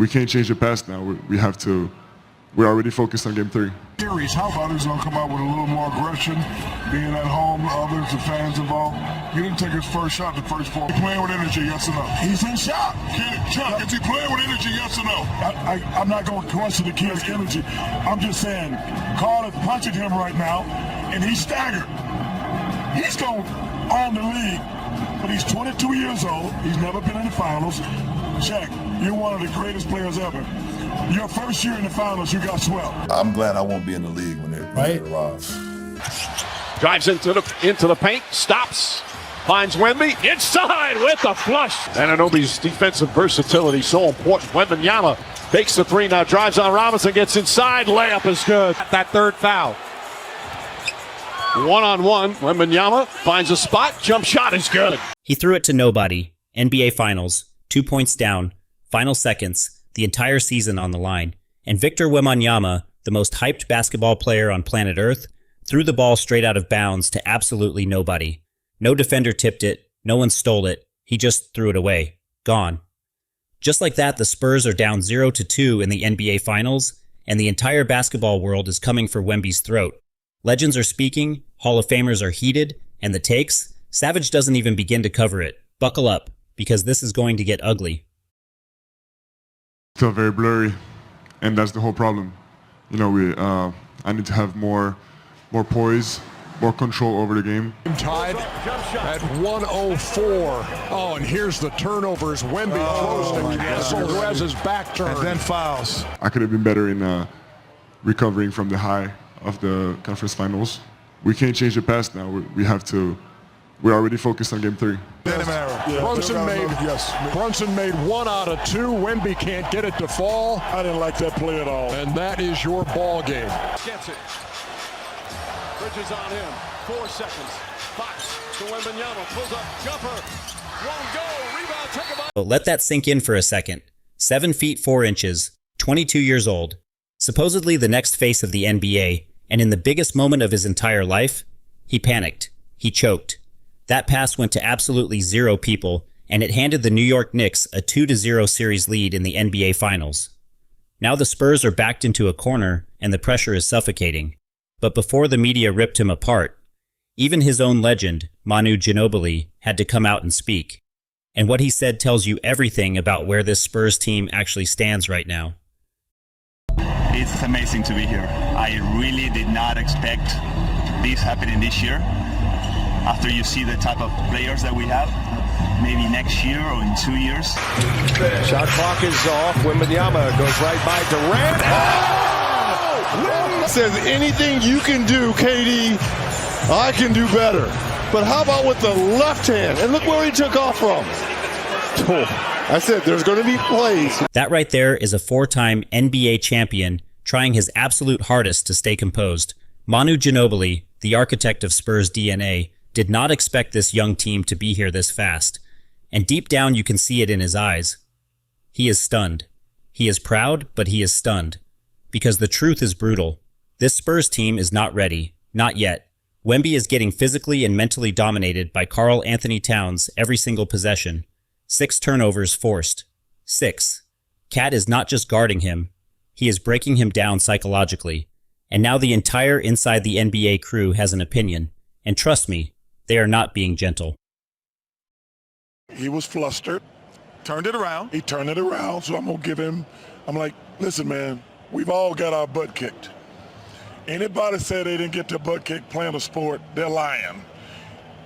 we can't change the past now. We have to. We're already focused on Game 3. Series, how about he's gonna come out with a little more aggression, being at home, others, the fans involved. He didn't take his first shot the first 4. He playing with energy, yes or no? He's in shock. Chuck, is he playing with energy, yes or no? I'm not gonna question the kid's energy. I'm just saying, Carl is punching him right now, and he's staggered. He's gonna own the league, but he's 22 years old. He's never been in the finals. Shaq, you're one of the greatest players ever. Your first year in the finals, you got swept. I'm glad I won't be in the league when it arrives. Drives into the paint, stops, finds Wemby, inside with the flush. Anunoby's defensive versatility so important. Wembanyama takes the 3, now drives on Robinson, gets inside, layup is good. That third foul. One-on-one, Wembanyama finds a spot, jump shot is good. He threw it to nobody. NBA Finals, 2 points down, final seconds, the entire season on the line, and Victor Wembanyama, the most hyped basketball player on planet Earth, threw the ball straight out of bounds to absolutely nobody. No defender tipped it, no one stole it, he just threw it away. Gone. Just like that, the Spurs are down 0-2 in the NBA Finals, and the entire basketball world is coming for Wemby's throat. Legends are speaking, Hall of Famers are heated, and the takes? Savage doesn't even begin to cover it. Buckle up, because this is going to get ugly. Still very blurry, and that's the whole problem. You know, I need to have more poise, more control over the game. Tied at 104. Oh, and here's the turnovers. Wemby throws to Kessel, who has his back turned. And then fouls. I could have been better in recovering from the high of the conference finals. We can't change the past now. We have to. We're already focused on Game 3. Brunson made 1 out of 2. Wemby can't get it to fall. I didn't like that play at all. And that is your ball game. Gets it. Bridges on him. 4 seconds. Fox to Wembanyama. Pulls up. Jumper. Won't go. Rebound. Take a But let that sink in for a second. 7 feet 4 inches. 22 years old. Supposedly the next face of the NBA. And in the biggest moment of his entire life, he panicked. He choked. That pass went to absolutely 0 people, and it handed the New York Knicks a 2-0 series lead in the NBA Finals. Now the Spurs are backed into a corner, and the pressure is suffocating. But before the media ripped him apart, even his own legend, Manu Ginobili, had to come out and speak. And what he said tells you everything about where this Spurs team actually stands right now. It's amazing to be here. I really did not expect this happening this year. After you see the type of players that we have, maybe next year or in 2 years. Shot clock is off. Wembanyama goes right by Durant. Oh! Says anything you can do, KD, I can do better. But how about with the left hand? And look where he took off from. I said there's going to be plays. That right there is a 4-time NBA champion trying his absolute hardest to stay composed. Manu Ginobili, the architect of Spurs DNA, did not expect this young team to be here this fast. And deep down you can see it in his eyes. He is stunned. He is proud, but he is stunned. Because the truth is brutal. This Spurs team is not ready. Not yet. Wemby is getting physically and mentally dominated by Karl Anthony Towns every single possession. 6 turnovers forced. 6. Cat is not just guarding him. He is breaking him down psychologically. And now the entire Inside the NBA crew has an opinion. And trust me, they are not being gentle. He was flustered. Turned it around. He turned it around, so I'm going to give him, I'm like, listen, man, we've all got our butt kicked. Anybody said they didn't get their butt kicked playing a sport, they're lying.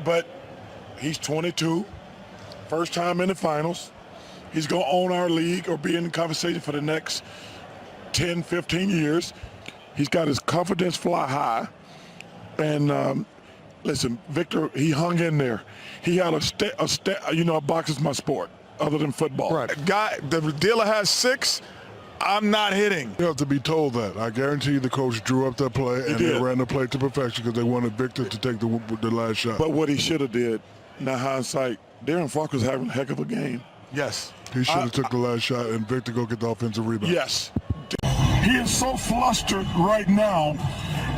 But he's 22, first time in the finals. He's going to own our league or be in the conversation for the next 10, 15 years. He's got his confidence fly high. And listen, Victor, he hung in there. He had box is my sport other than football. Right. Guy, the dealer has 6. I'm not hitting. You have to be told that. I guarantee you the coach drew up that play and they ran the play to perfection because they wanted Victor to take the last shot. But what he should have did, now hindsight, Darren Falker's having a heck of a game. Yes. He should have took the last shot and Victor go get the offensive rebound. Yes. He is so flustered right now.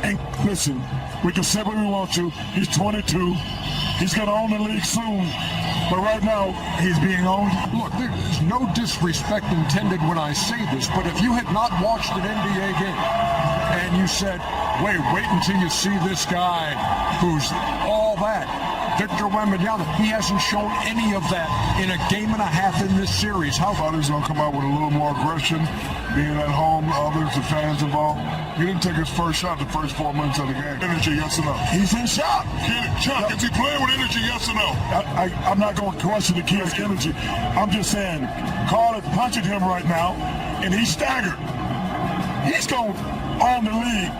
And listen, we can say what we want to. He's 22. He's going to own the league soon. But right now, he's being owned. Look, there's no disrespect intended when I say this, but if you had not watched an NBA game and you said, wait until you see this guy who's all that, Victor Wemby, he hasn't shown any of that in a game and a half in this series. How Thought he was going to come out with a little more aggression, being at home, others, the fans involved. He didn't take his first shot the first 4 minutes of the game. Energy, yes or no? He's in shock. Chuck, is he playing with energy, yes or no? I'm not going to question the kid's energy. I'm just saying, Carl is punching him right now, and he's staggered. He's going on the league,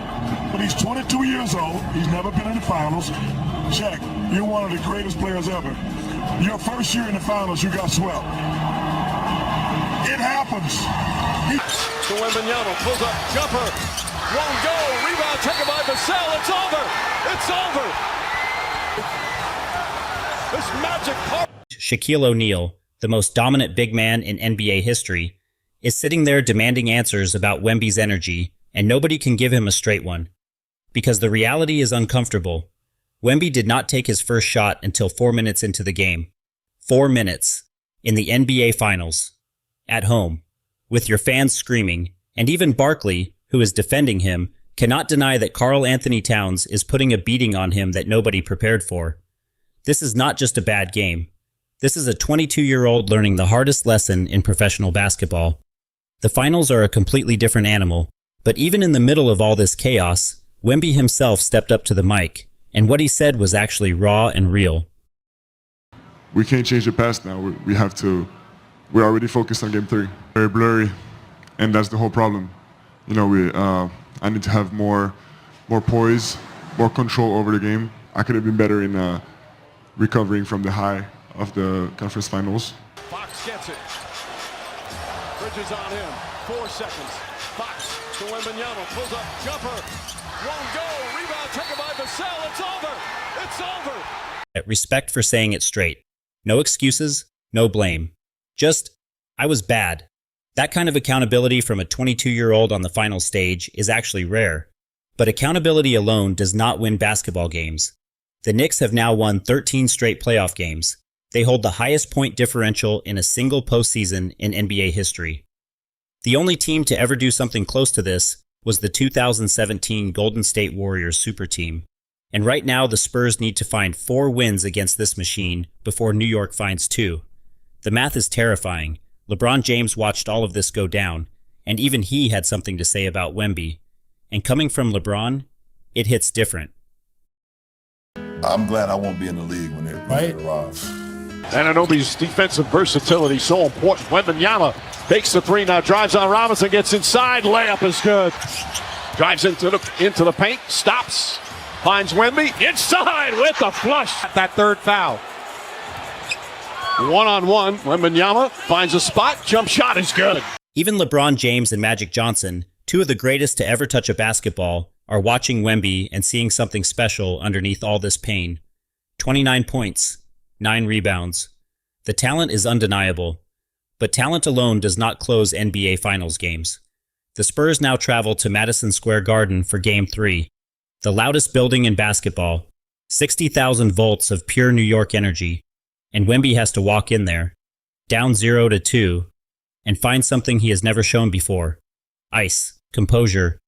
but he's 22 years old. He's never been in the finals. Shaq, you're one of the greatest players ever. Your first year in the finals, you got swept. It happens. To Wembenyama, pulls up, jumper, won't go, rebound taken by Vassell, it's over, it's over. This magic part. Shaquille O'Neal, the most dominant big man in NBA history, is sitting there demanding answers about Wemby's energy, and nobody can give him a straight one. Because the reality is uncomfortable. Wemby did not take his first shot until 4 minutes into the game. 4 minutes. In the NBA Finals. At home. With your fans screaming. And even Barkley, who is defending him, cannot deny that Karl Anthony Towns is putting a beating on him that nobody prepared for. This is not just a bad game. This is a 22-year-old learning the hardest lesson in professional basketball. The finals are a completely different animal. But even in the middle of all this chaos, Wemby himself stepped up to the mic. And what he said was actually raw and real. We can't change the past now. We're already focused on game 3. Very blurry, and that's the whole problem. You know, I need to have more poise, more control over the game. I could have been better in recovering from the high of the conference finals. Fox gets it. Bridges on him. 4 seconds. Fox to Wembenyama, pulls up, jumper, won't go. Rebound taken by Vassell. It's over. It's over. Respect for saying it straight. No excuses, no blame. Just, I was bad. That kind of accountability from a 22-year-old on the final stage is actually rare. But accountability alone does not win basketball games. The Knicks have now won 13 straight playoff games. They hold the highest point differential in a single postseason in NBA history. The only team to ever do something close to this was the 2017 Golden State Warriors super team. And right now the Spurs need to find 4 wins against this machine before New York finds 2. The math is terrifying. LeBron James watched all of this go down, and even he had something to say about Wemby. And coming from LeBron, it hits different. I'm glad I won't be in the league when it arrives. Anunoby's defensive versatility so important. Wembenyama takes the 3 now, drives on Robinson, gets inside, layup is good. Drives into the paint, stops, finds Wemby, inside with the flush. That third foul. One-on-one, Wembenyama finds a spot, jump shot is good. Even LeBron James and Magic Johnson, 2 of the greatest to ever touch a basketball, are watching Wemby and seeing something special underneath all this pain. 29 points, 9 rebounds. The talent is undeniable, but talent alone does not close NBA Finals games. The Spurs now travel to Madison Square Garden for Game 3, the loudest building in basketball, 60,000 volts of pure New York energy, and Wemby has to walk in there, down 0-2, and find something he has never shown before. Ice, composure,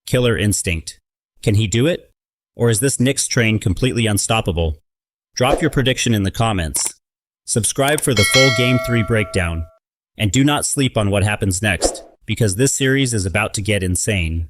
killer instinct. Can he do it? Or is this Knicks train completely unstoppable? Drop your prediction in the comments. Subscribe for the full Game 3 breakdown. And do not sleep on what happens next, because this series is about to get insane.